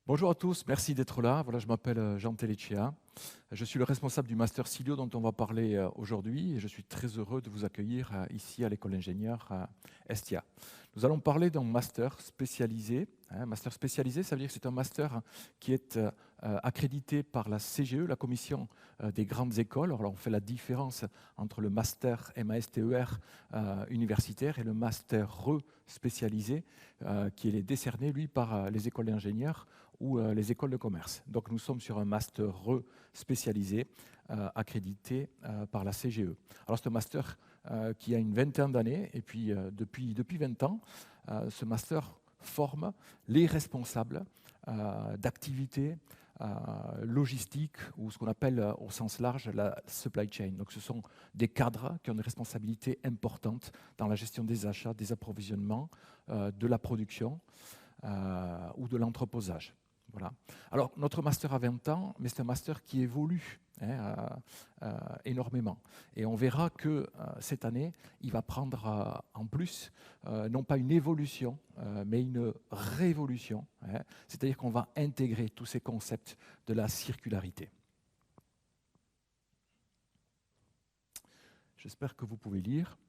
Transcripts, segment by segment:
Bonjour à tous, merci d'être là. Voilà, je m'appelle Jean Telechea. Je suis le responsable du Master Silio dont on va parler aujourd'hui et je suis très heureux de vous accueillir ici à l'école d'ingénieurs Estia. Nous allons parler d'un master spécialisé. Master spécialisé, ça veut dire que c'est un master qui est accrédité par la CGE, la Commission des grandes écoles. Alors on fait la différence entre le master MASTER universitaire et le master spécialisé qui est décerné, lui, par les écoles d'ingénieurs ou les écoles de commerce. Donc nous sommes sur un master spécialisé accrédité par la CGE. Alors c'est un master qui a une vingtaine d'années et puis depuis 20 ans, ce master forme les responsables d'activités logistiques ou ce qu'on appelle au sens large la supply chain. Donc ce sont des cadres qui ont une responsabilité importante dans la gestion des achats, des approvisionnements, de la production ou de l'entreposage. Voilà. Alors, notre master a 20 ans, mais c'est un master qui évolue énormément. Et on verra que cette année, il va prendre en plus, non pas une évolution, mais une révolution. C'est-à-dire qu'on va intégrer tous ces concepts de la circularité. J'espère que vous pouvez lire.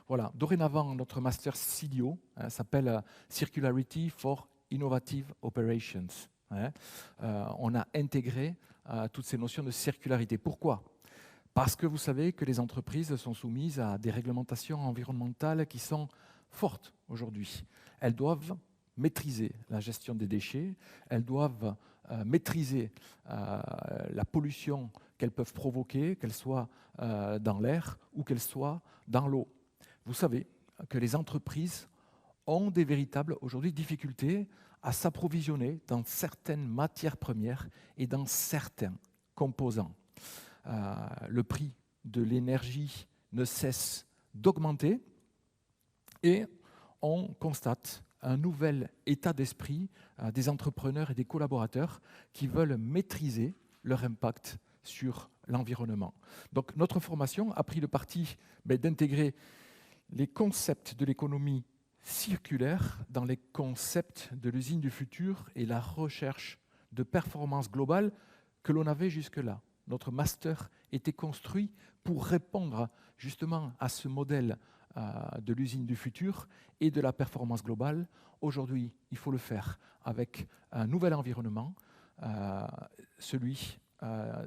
Voilà, dorénavant, notre master Silio s'appelle Circularity for Innovative Operations. On a intégré toutes ces notions de circularité. Pourquoi ? Parce que vous savez que les entreprises sont soumises à des réglementations environnementales qui sont fortes aujourd'hui. Elles doivent maîtriser la gestion des déchets, elles doivent maîtriser la pollution qu'elles peuvent provoquer, qu'elle soit dans l'air ou qu'elle soit dans l'eau. Vous savez que les entreprises ont des véritables aujourd'hui difficultés à s'approvisionner dans certaines matières premières et dans certains composants. Le prix de l'énergie ne cesse d'augmenter et on constate un nouvel état d'esprit des entrepreneurs et des collaborateurs qui veulent maîtriser leur impact sur l'environnement. Donc notre formation a pris le parti d'intégrer les concepts de l'économie circulaire dans les concepts de l'usine du futur et la recherche de performance globale que l'on avait jusque-là. Notre master était construit pour répondre justement à ce modèle de l'usine du futur et de la performance globale. Aujourd'hui, il faut le faire avec un nouvel environnement, celui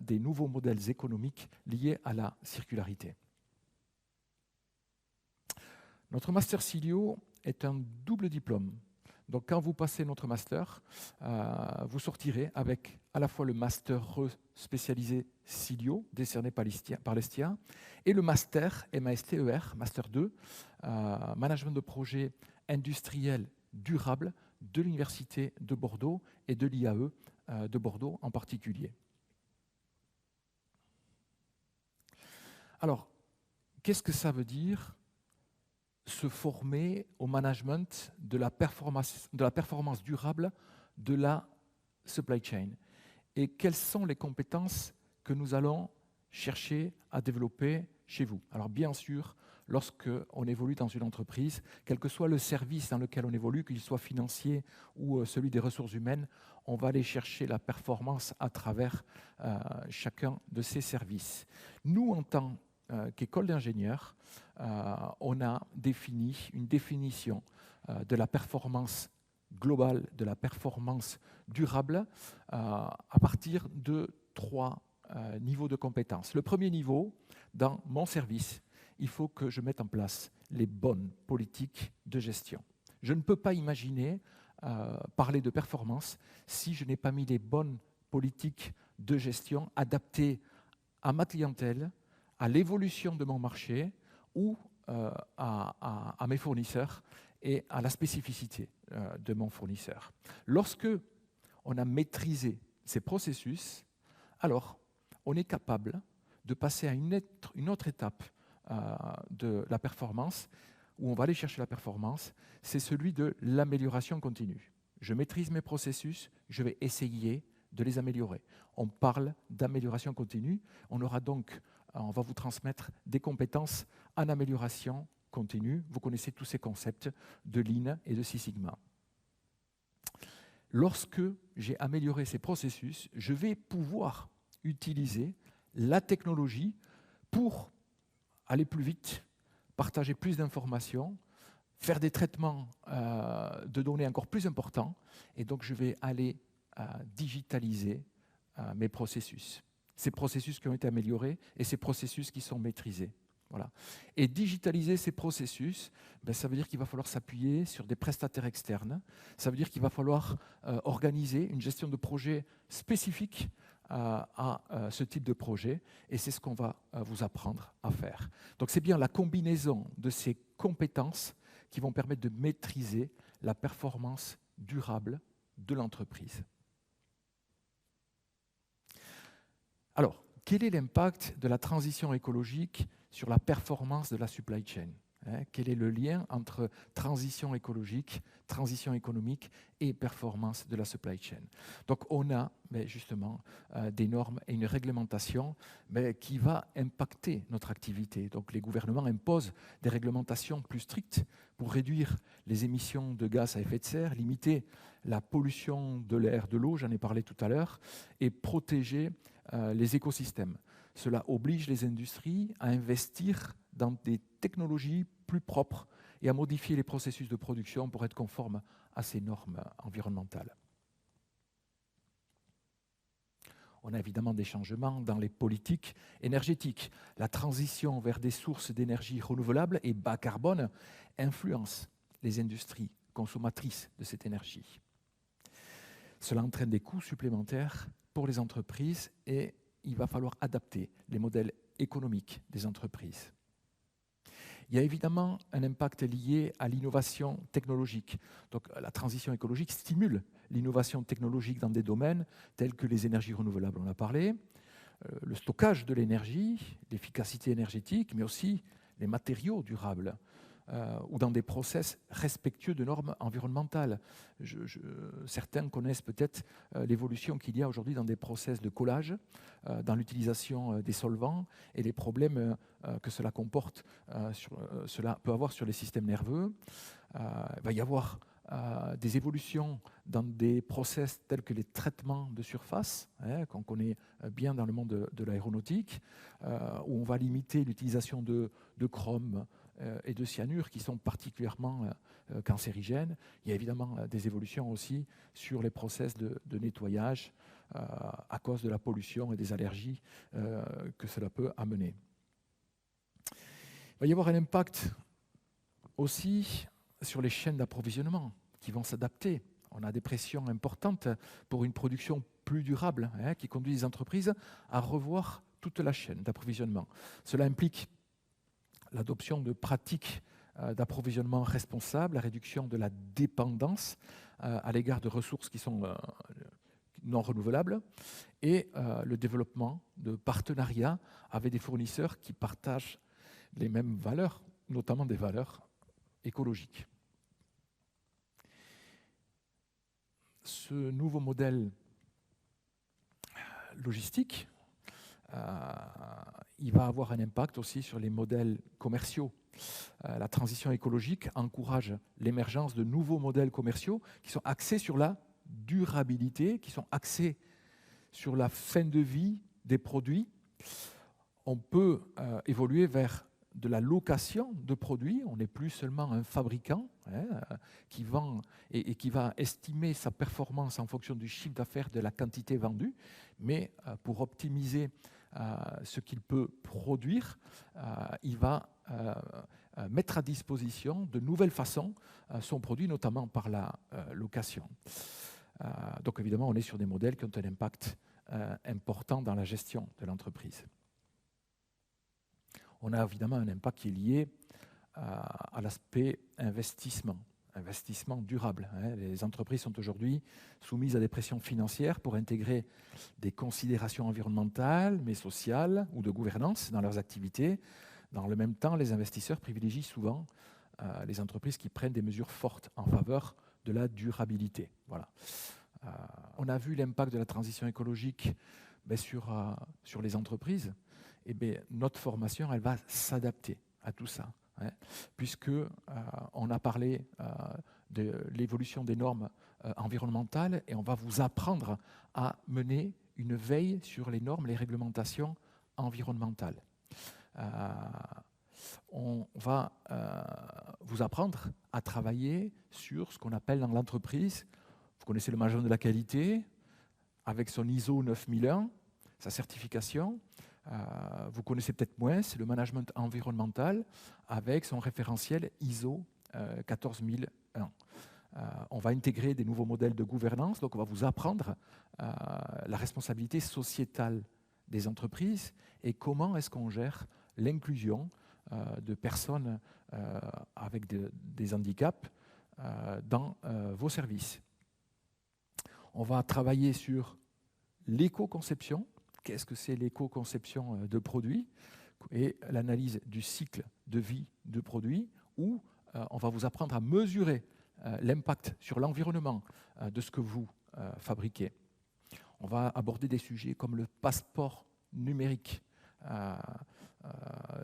des nouveaux modèles économiques liés à la circularité. Notre master Silio est un double diplôme. Donc quand vous passez notre master, vous sortirez avec à la fois le master spécialisé Silio, décerné par l'Estia, et le master MASTER, master 2, management de projets industriels durables de l'Université de Bordeaux et de l'IAE de Bordeaux en particulier. Alors, qu'est-ce que ça veut dire se former au management de la performance durable de la supply chain? Et quelles sont les compétences que nous allons chercher à développer chez vous? Alors bien sûr, lorsqu'on évolue dans une entreprise, quel que soit le service dans lequel on évolue, qu'il soit financier ou celui des ressources humaines, on va aller chercher la performance à travers chacun de ces services. Nous, en tant qu'école d'ingénieurs, on a défini une définition de la performance globale, de la performance durable, à partir de 3 niveaux de compétences. Le premier niveau, dans mon service, il faut que je mette en place les bonnes politiques de gestion. Je ne peux pas imaginer parler de performance si je n'ai pas mis les bonnes politiques de gestion adaptées à ma clientèle, à l'évolution de mon marché ou à mes fournisseurs et à la spécificité de mon fournisseur. Lorsque on a maîtrisé ces processus, alors on est capable de passer à une autre étape de la performance, où on va aller chercher la performance, c'est celui de l'amélioration continue. Je maîtrise mes processus, je vais essayer de les améliorer. On parle d'amélioration continue, on va vous transmettre des compétences en amélioration continue. Vous connaissez tous ces concepts de Lean et de Six Sigma. Lorsque j'ai amélioré ces processus, je vais pouvoir utiliser la technologie pour aller plus vite, partager plus d'informations, faire des traitements de données encore plus importants, et donc je vais aller digitaliser mes processus. Ces processus qui ont été améliorés et ces processus qui sont maîtrisés. Voilà. Et digitaliser ces processus, ça veut dire qu'il va falloir s'appuyer sur des prestataires externes, ça veut dire qu'il va falloir organiser une gestion de projet spécifique à ce type de projet, et c'est ce qu'on va vous apprendre à faire. Donc c'est bien la combinaison de ces compétences qui vont permettre de maîtriser la performance durable de l'entreprise. Alors, quel est l'impact de la transition écologique sur la performance de la supply chain ? Quel est le lien entre transition écologique, transition économique et performance de la supply chain? Donc on a justement des normes et une réglementation qui va impacter notre activité. Donc les gouvernements imposent des réglementations plus strictes pour réduire les émissions de gaz à effet de serre, limiter la pollution de l'air, de l'eau, j'en ai parlé tout à l'heure, et protéger les écosystèmes. Cela oblige les industries à investir dans des technologies plus propres et à modifier les processus de production pour être conformes à ces normes environnementales. On a évidemment des changements dans les politiques énergétiques. La transition vers des sources d'énergie renouvelables et bas carbone influence les industries consommatrices de cette énergie. Cela entraîne des coûts supplémentaires pour les entreprises et il va falloir adapter les modèles économiques des entreprises. Il y a évidemment un impact lié à l'innovation technologique. Donc, la transition écologique stimule l'innovation technologique dans des domaines tels que les énergies renouvelables, on a parlé, le stockage de l'énergie, l'efficacité énergétique, mais aussi les matériaux durables, ou dans des process respectueux de normes environnementales. Certains connaissent peut-être l'évolution qu'il y a aujourd'hui dans des process de collage, dans l'utilisation des solvants et les problèmes que cela comporte, cela peut avoir sur les systèmes nerveux. Il va y avoir des évolutions dans des process tels que les traitements de surface, qu'on connaît bien dans le monde de l'aéronautique, où on va limiter l'utilisation de chrome et de cyanure qui sont particulièrement cancérigènes. Il y a évidemment des évolutions aussi sur les process de nettoyage à cause de la pollution et des allergies que cela peut amener. Il va y avoir un impact aussi sur les chaînes d'approvisionnement qui vont s'adapter. On a des pressions importantes pour une production plus durable qui conduit les entreprises à revoir toute la chaîne d'approvisionnement. Cela implique l'adoption de pratiques d'approvisionnement responsables, la réduction de la dépendance à l'égard de ressources qui sont non renouvelables et le développement de partenariats avec des fournisseurs qui partagent les mêmes valeurs, notamment des valeurs écologiques. Ce nouveau modèle logistique, il va avoir un impact aussi sur les modèles commerciaux. La transition écologique encourage l'émergence de nouveaux modèles commerciaux qui sont axés sur la durabilité, qui sont axés sur la fin de vie des produits. On peut évoluer vers de la location de produits. On n'est plus seulement un fabricant qui vend et qui va estimer sa performance en fonction du chiffre d'affaires, de la quantité vendue, mais pour optimiser ce qu'il peut produire, il va mettre à disposition de nouvelles façons son produit, notamment par la location. Donc évidemment, on est sur des modèles qui ont un impact important dans la gestion de l'entreprise. On a évidemment un impact qui est lié à l'aspect investissement durable. Les entreprises sont aujourd'hui soumises à des pressions financières pour intégrer des considérations environnementales, mais sociales ou de gouvernance dans leurs activités. Dans le même temps, les investisseurs privilégient souvent les entreprises qui prennent des mesures fortes en faveur de la durabilité. Voilà. On a vu l'impact de la transition écologique sur les entreprises. Et notre formation, elle va s'adapter à tout ça, puisque on a parlé de l'évolution des normes environnementales et on va vous apprendre à mener une veille sur les normes, les réglementations environnementales. On va vous apprendre à travailler sur ce qu'on appelle dans l'entreprise, vous connaissez le management de la qualité, avec son ISO 9001, sa certification. Vous connaissez peut-être moins, c'est le management environnemental, avec son référentiel ISO 14001. On va intégrer des nouveaux modèles de gouvernance, donc on va vous apprendre la responsabilité sociétale des entreprises et comment est-ce qu'on gère l'inclusion de personnes avec des handicaps dans vos services. On va travailler sur l'éco-conception. Qu'est-ce que c'est l'éco-conception de produits et l'analyse du cycle de vie de produits où on va vous apprendre à mesurer l'impact sur l'environnement de ce que vous fabriquez. On va aborder des sujets comme le passeport numérique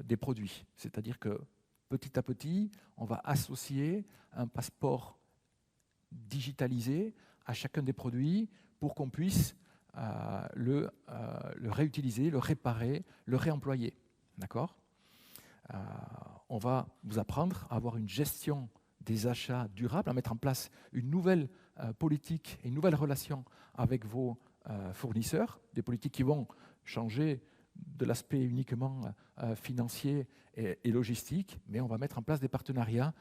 des produits. C'est-à-dire que petit à petit, on va associer un passeport digitalisé à chacun des produits pour qu'on puisse le réutiliser, le réparer, le réemployer. D'accord ? On va vous apprendre à avoir une gestion des achats durables, à mettre en place une nouvelle politique et une nouvelle relation avec vos fournisseurs, des politiques qui vont changer de l'aspect uniquement financier et logistique, mais on va mettre en place des partenariats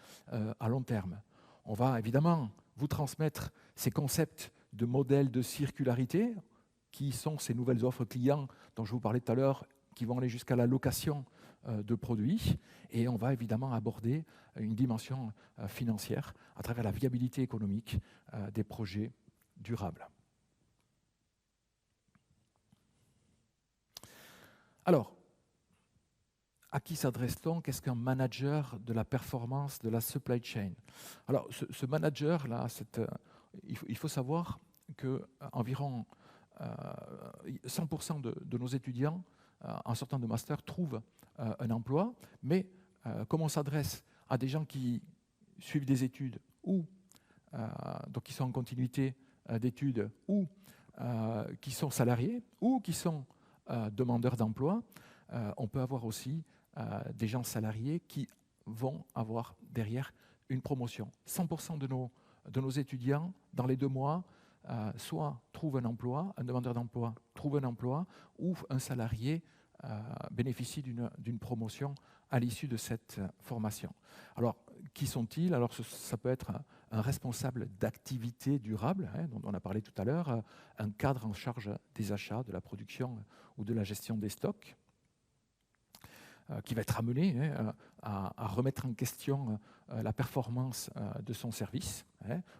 à long terme. On va évidemment vous transmettre ces concepts de modèles de circularité, qui sont ces nouvelles offres clients dont je vous parlais tout à l'heure, qui vont aller jusqu'à la location de produits. Et on va évidemment aborder une dimension financière à travers la viabilité économique des projets durables. Alors, à qui s'adresse-t-on ? Qu'est-ce qu'un manager de la performance de la supply chain ? Alors, ce manager-là, il faut savoir qu'environ 100% de nos étudiants, en sortant de master, trouvent un emploi, mais comme on s'adresse à des gens qui suivent des études ou donc qui sont en continuité d'études ou qui sont salariés ou qui sont demandeurs d'emploi, on peut avoir aussi des gens salariés qui vont avoir derrière une promotion. 100% de nos étudiants, dans les 2 mois, soit trouvent un emploi, un demandeur d'emploi trouve un emploi, ou un salarié bénéficie d'une promotion à l'issue de cette formation. Alors, qui sont-ils ? Alors, ça peut être un responsable d'activité durable, dont on a parlé tout à l'heure, un cadre en charge des achats, de la production ou de la gestion des stocks, qui va être amené à remettre en question la performance de son service,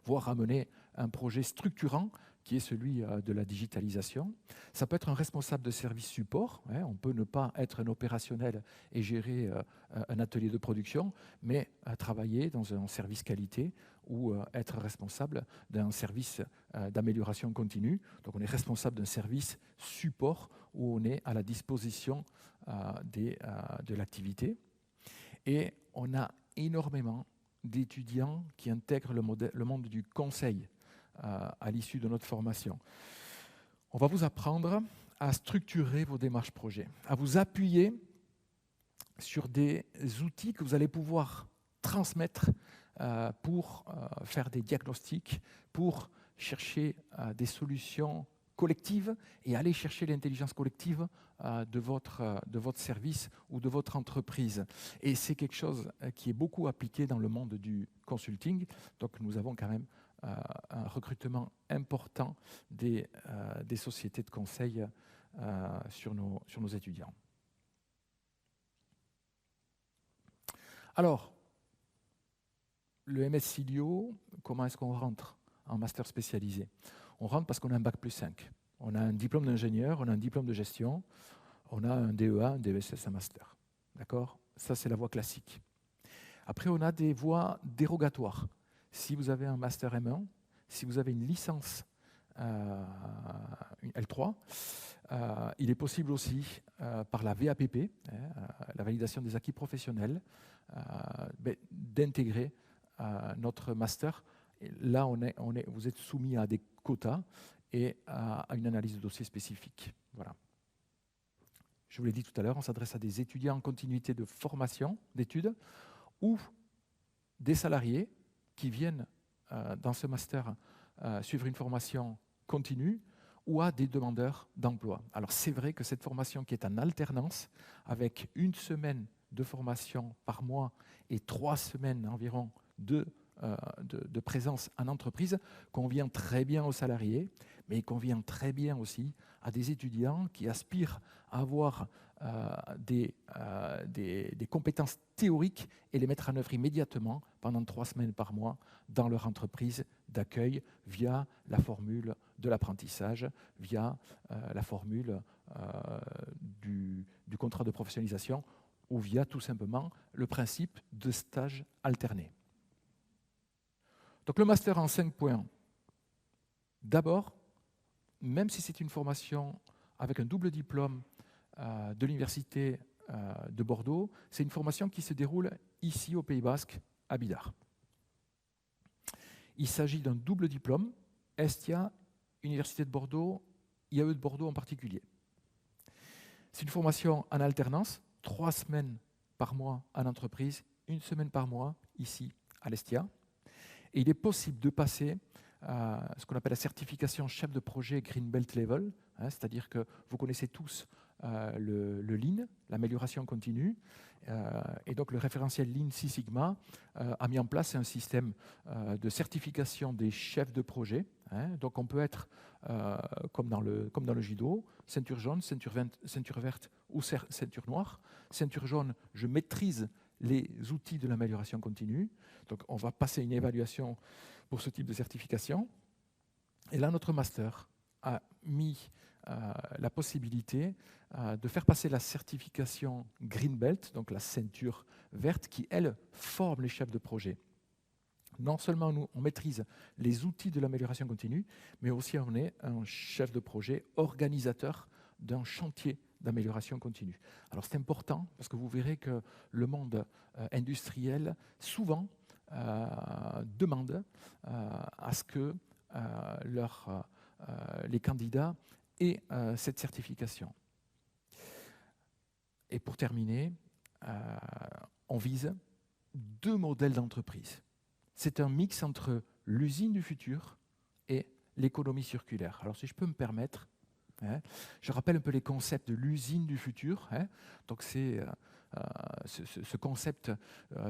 voire amener un projet structurant qui est celui de la digitalisation. Ça peut être un responsable de service support. On peut ne pas être un opérationnel et gérer un atelier de production, mais travailler dans un service qualité ou être responsable d'un service d'amélioration continue. Donc on est responsable d'un service support où on est à la disposition de l'activité. Et on a énormément d'étudiants qui intègrent le monde du conseil à l'issue de notre formation. On va vous apprendre à structurer vos démarches projets, à vous appuyer sur des outils que vous allez pouvoir transmettre pour faire des diagnostics, pour chercher des solutions collectives et aller chercher l'intelligence collective de votre service ou de votre entreprise. Et c'est quelque chose qui est beaucoup appliqué dans le monde du consulting. Donc nous avons quand même un recrutement important des sociétés de conseil sur nos étudiants. Alors, le MS Silio, comment est-ce qu'on rentre en master spécialisé ? On rentre parce qu'on a un bac plus 5. On a un diplôme d'ingénieur, on a un diplôme de gestion, on a un DEA, un DESS, un master. D'accord ? Ça, c'est la voie classique. Après, on a des voies dérogatoires. Si vous avez un master M1, si vous avez une licence une L3, il est possible aussi, par la VAPP, la validation des acquis professionnels, d'intégrer notre master Et là, vous êtes soumis à des quotas et à une analyse de dossier spécifique. Voilà. Je vous l'ai dit tout à l'heure, on s'adresse à des étudiants en continuité de formation, d'études, ou des salariés qui viennent dans ce master suivre une formation continue, ou à des demandeurs d'emploi. Alors c'est vrai que cette formation qui est en alternance, avec 1 semaine de formation par mois et 3 semaines environ de présence en entreprise, convient très bien aux salariés, mais convient très bien aussi à des étudiants qui aspirent à avoir des compétences théoriques et les mettre en œuvre immédiatement pendant 3 semaines par mois dans leur entreprise d'accueil via la formule de l'apprentissage, via la formule du contrat de professionnalisation ou via tout simplement le principe de stage alterné. Donc le master en 5 points, d'abord, même si c'est une formation avec un double diplôme de l'université de Bordeaux, c'est une formation qui se déroule ici au Pays Basque, à Bidart. Il s'agit d'un double diplôme, Hestia, Université de Bordeaux, IAE de Bordeaux en particulier. C'est une formation en alternance, 3 semaines par mois en entreprise, 1 semaine par mois ici à l'Hestia. Et il est possible de passer ce qu'on appelle la certification chef de projet Green Belt Level, c'est-à-dire que vous connaissez tous le Lean, l'amélioration continue, et donc le référentiel Lean Six Sigma a mis en place un système de certification des chefs de projet. Donc on peut être, comme dans le judo, ceinture jaune, ceinture verte ou ceinture noire. Ceinture jaune, je maîtrise les outils de l'amélioration continue. Donc on va passer une évaluation pour ce type de certification. Et là, notre master a mis la possibilité de faire passer la certification Green Belt, donc la ceinture verte, qui, elle, forme les chefs de projet. Non seulement nous, on maîtrise les outils de l'amélioration continue, mais aussi on est un chef de projet organisateur d'un chantier d'amélioration continue. Alors c'est important parce que vous verrez que le monde industriel souvent demande à ce que les candidats aient cette certification. Et pour terminer, on vise 2 modèles d'entreprise. C'est un mix entre l'usine du futur et l'économie circulaire. Alors si je peux me permettre, je rappelle un peu les concepts de l'usine du futur. Donc c'est ce concept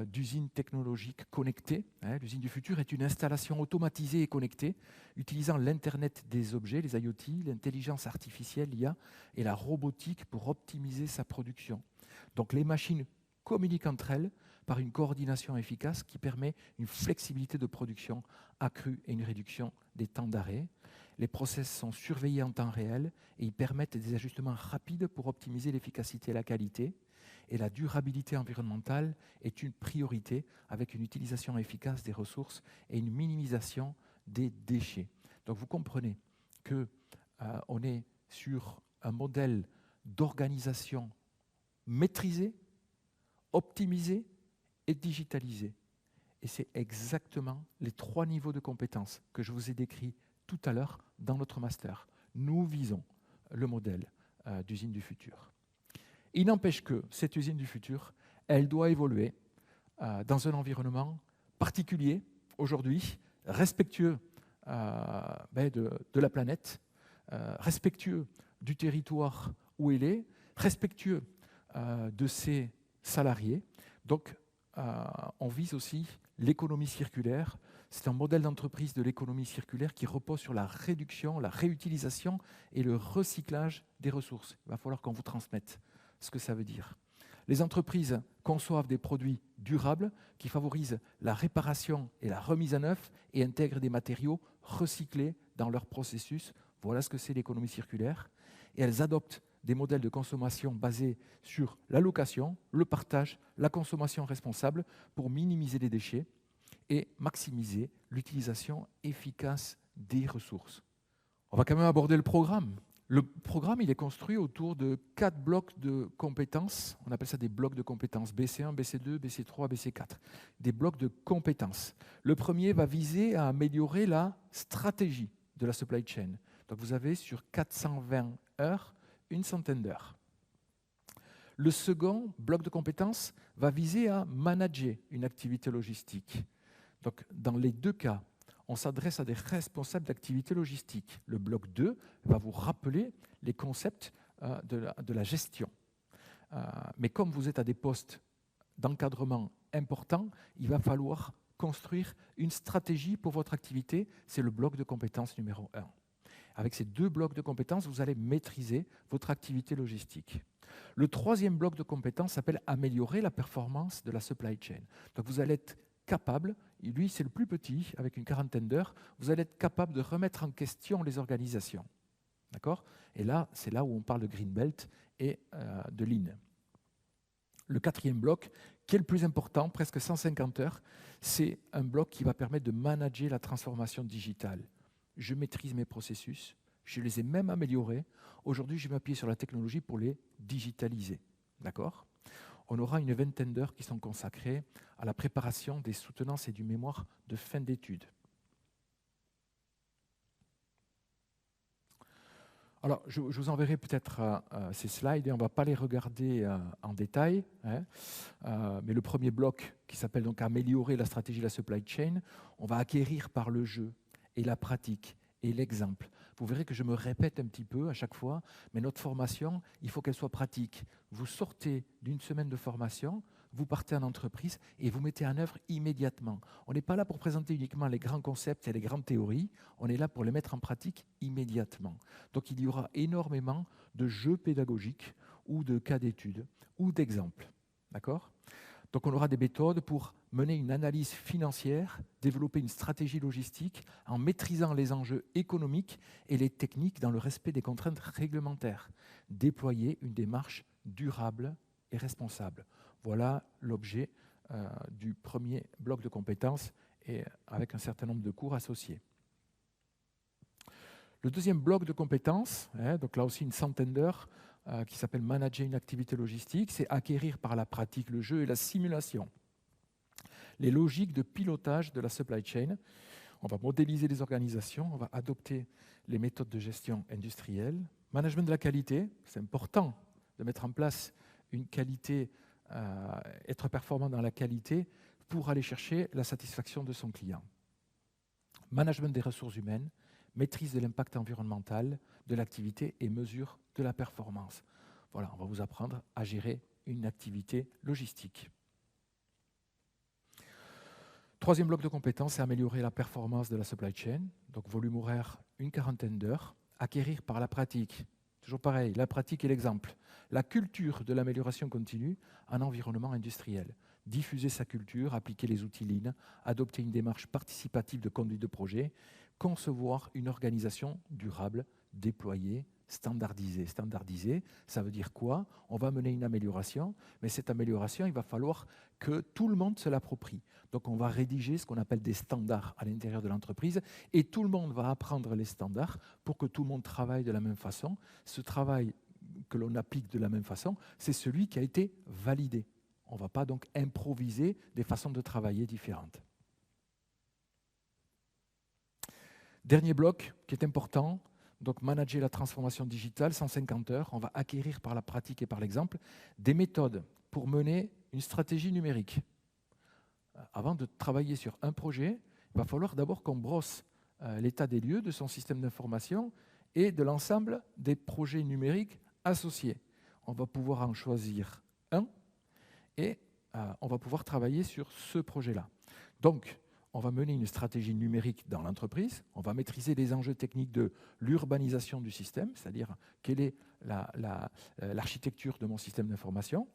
d'usine technologique connectée. L'usine du futur est une installation automatisée et connectée utilisant l'Internet des objets, les IoT, l'intelligence artificielle, l'IA et la robotique pour optimiser sa production. Donc les machines communiquent entre elles par une coordination efficace qui permet une flexibilité de production accrue et une réduction des temps d'arrêt. Les process sont surveillés en temps réel et ils permettent des ajustements rapides pour optimiser l'efficacité et la qualité. Et la durabilité environnementale est une priorité avec une utilisation efficace des ressources et une minimisation des déchets. Donc vous comprenez qu'on est sur un modèle d'organisation maîtrisé, optimisé et digitalisé. Et c'est exactement les 3 niveaux de compétences que je vous ai décrits tout à l'heure dans notre master. Nous visons le modèle d'usine du futur. Il n'empêche que cette usine du futur, elle doit évoluer dans un environnement particulier aujourd'hui, respectueux de la planète, respectueux du territoire où elle est, respectueux de ses salariés. Donc, on vise aussi l'économie circulaire. C'est un modèle d'entreprise de l'économie circulaire qui repose sur la réduction, la réutilisation et le recyclage des ressources. Il va falloir qu'on vous transmette ce que ça veut dire. Les entreprises conçoivent des produits durables qui favorisent la réparation et la remise à neuf et intègrent des matériaux recyclés dans leur processus. Voilà ce que c'est l'économie circulaire. Et elles adoptent des modèles de consommation basés sur l'allocation, le partage, la consommation responsable pour minimiser les déchets et maximiser l'utilisation efficace des ressources. On va quand même aborder le programme. Le programme, il est construit autour de 4 blocs de compétences. On appelle ça des blocs de compétences, BC1, BC2, BC3, BC4. Des blocs de compétences. Le premier va viser à améliorer la stratégie de la supply chain. Donc vous avez sur 420 heures, une centaine d'heures. Le second bloc de compétences va viser à manager une activité logistique. Donc dans les deux cas, on s'adresse à des responsables d'activité logistique. Le bloc 2 va vous rappeler les concepts de la gestion. Mais comme vous êtes à des postes d'encadrement importants, il va falloir construire une stratégie pour votre activité. C'est le bloc de compétences numéro 1. Avec ces 2 blocs de compétences, vous allez maîtriser votre activité logistique. Le troisième bloc de compétences s'appelle améliorer la performance de la supply chain. Donc vous allez être capable, et lui c'est le plus petit, avec une quarantaine d'heures, vous allez être capable de remettre en question les organisations. D'accord ? Et là, c'est là où on parle de Green Belt et de Lean. Le quatrième bloc, qui est le plus important, presque 150 heures, c'est un bloc qui va permettre de manager la transformation digitale. Je maîtrise mes processus, je les ai même améliorés. Aujourd'hui, je vais m'appuyer sur la technologie pour les digitaliser. D'accord ? On aura une vingtaine d'heures qui sont consacrées à la préparation des soutenances et du mémoire de fin d'études. Alors, je vous enverrai peut-être ces slides et on ne va pas les regarder en détail. Mais le premier bloc, qui s'appelle donc améliorer la stratégie de la supply chain, on va acquérir par le jeu et la pratique et l'exemple. Vous verrez que je me répète un petit peu à chaque fois, mais notre formation, il faut qu'elle soit pratique. Vous sortez d'une semaine de formation, vous partez en entreprise et vous mettez en œuvre immédiatement. On n'est pas là pour présenter uniquement les grands concepts et les grandes théories, on est là pour les mettre en pratique immédiatement. Donc il y aura énormément de jeux pédagogiques ou de cas d'études ou d'exemples. D'accord ? Donc on aura des méthodes pour mener une analyse financière, développer une stratégie logistique en maîtrisant les enjeux économiques et les techniques dans le respect des contraintes réglementaires, déployer une démarche durable et responsable. Voilà l'objet du premier bloc de compétences et avec un certain nombre de cours associés. Le deuxième bloc de compétences, donc là aussi une centaine d'heures, qui s'appelle manager une activité logistique, c'est acquérir par la pratique, le jeu et la simulation les logiques de pilotage de la supply chain. On va modéliser les organisations, on va adopter les méthodes de gestion industrielle. Management de la qualité, c'est important de mettre en place une qualité, être performant dans la qualité pour aller chercher la satisfaction de son client. Management des ressources humaines, maîtrise de l'impact environnemental de l'activité et mesure de la performance. Voilà, on va vous apprendre à gérer une activité logistique. Troisième bloc de compétences, c'est améliorer la performance de la supply chain. Donc volume horaire, une quarantaine d'heures. Acquérir par la pratique. Toujours pareil, la pratique et l'exemple. La culture de l'amélioration continue en environnement industriel. Diffuser sa culture, appliquer les outils Lean, adopter une démarche participative de conduite de projet, concevoir une organisation durable, déployée, standardisée. Standardisée, ça veut dire quoi ? On va mener une amélioration, mais cette amélioration, il va falloir que tout le monde se l'approprie. Donc on va rédiger ce qu'on appelle des standards à l'intérieur de l'entreprise et tout le monde va apprendre les standards pour que tout le monde travaille de la même façon. Ce travail que l'on applique de la même façon, c'est celui qui a été validé. On ne va pas donc improviser des façons de travailler différentes. Dernier bloc qui est important, donc manager la transformation digitale, 150 heures. On va acquérir par la pratique et par l'exemple des méthodes pour mener une stratégie numérique. Avant de travailler sur un projet, il va falloir d'abord qu'on brosse l'état des lieux de son système d'information et de l'ensemble des projets numériques associés. On va pouvoir en choisir un et on va pouvoir travailler sur ce projet-là. Donc, on va mener une stratégie numérique dans l'entreprise, on va maîtriser les enjeux techniques de l'urbanisation du système, c'est-à-dire quelle est l'architecture de mon système d'information.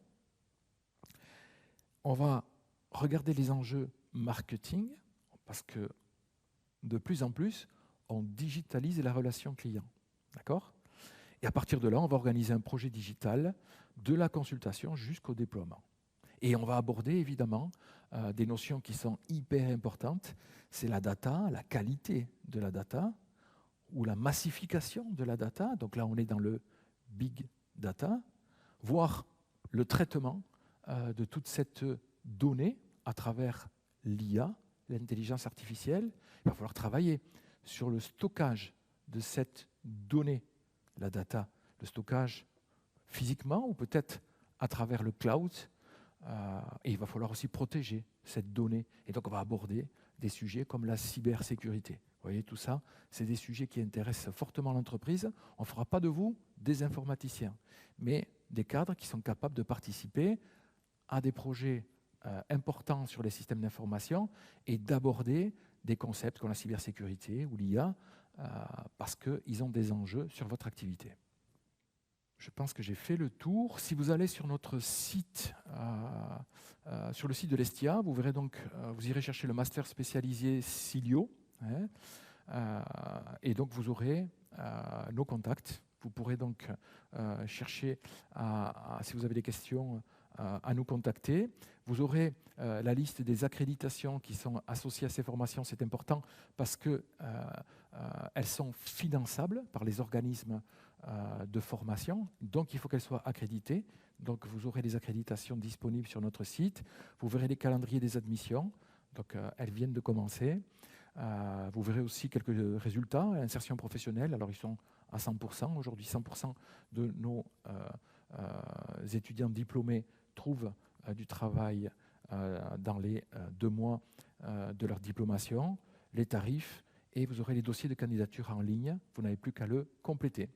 On va regarder les enjeux marketing, parce que de plus en plus, on digitalise la relation client. D'accord ? Et à partir de là, on va organiser un projet digital de la consultation jusqu'au déploiement. Et on va aborder évidemment des notions qui sont hyper importantes. C'est la data, la qualité de la data. ou la massification de la data, donc là on est dans le big data, voire le traitement de toute cette donnée à travers l'IA, l'intelligence artificielle. Il va falloir travailler sur le stockage de cette donnée, la data, le stockage physiquement ou peut-être à travers le cloud. Et il va falloir aussi protéger cette donnée. Et donc on va aborder des sujets comme la cybersécurité. Vous voyez, tout ça, c'est des sujets qui intéressent fortement l'entreprise. On ne fera pas de vous des informaticiens, mais des cadres qui sont capables de participer à des projets importants sur les systèmes d'information et d'aborder des concepts comme la cybersécurité ou l'IA parce qu'ils ont des enjeux sur votre activité. Je pense que j'ai fait le tour. Si vous allez sur notre site, sur le site de l'Estia, vous verrez donc, vous irez chercher le master spécialisé Cilio, et donc vous aurez nos contacts. Vous pourrez donc chercher, si vous avez des questions, à nous contacter. Vous aurez la liste des accréditations qui sont associées à ces formations. C'est important parce qu'elles sont finançables par les organismes de formation, donc il faut qu'elles soient accréditées. Donc vous aurez les accréditations disponibles sur notre site. Vous verrez les calendriers des admissions, donc elles viennent de commencer. Vous verrez aussi quelques résultats, insertion professionnelle, alors ils sont à 100%. Aujourd'hui, 100% de nos étudiants diplômés trouvent du travail dans les 2 mois de leur diplomation, les tarifs, et vous aurez les dossiers de candidature en ligne. Vous n'avez plus qu'à le compléter.